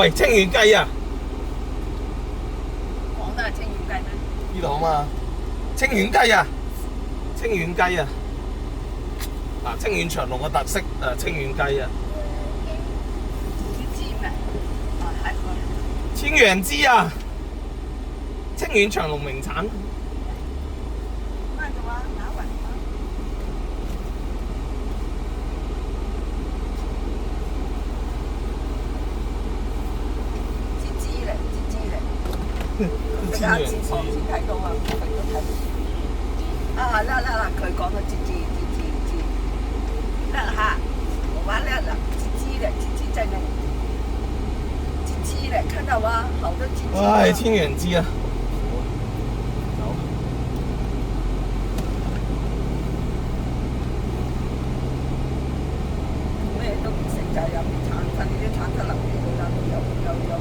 喂，清遠雞啊！講得係清遠雞咩？呢度啊嘛，清遠雞啊，清遠雞啊，嗱，清遠長隆嘅特色清遠雞啊，知咩？啊，係佢。清遠雞啊，清遠長隆名產。慢着啊，拿穩啊。芝芝嚟，芝芝嚟。食下翅膀先睇到啊，我哋都睇唔到。啊，啦，佢講到芝芝，啦哈，我話啦，芝芝嚟，芝芝在那裡，芝芝嚟，看到嗎？好多芝芝。唉，清遠雞啊！咩都唔食就係飲啲橙汁，呢啲橙汁流嘢㗎啦，有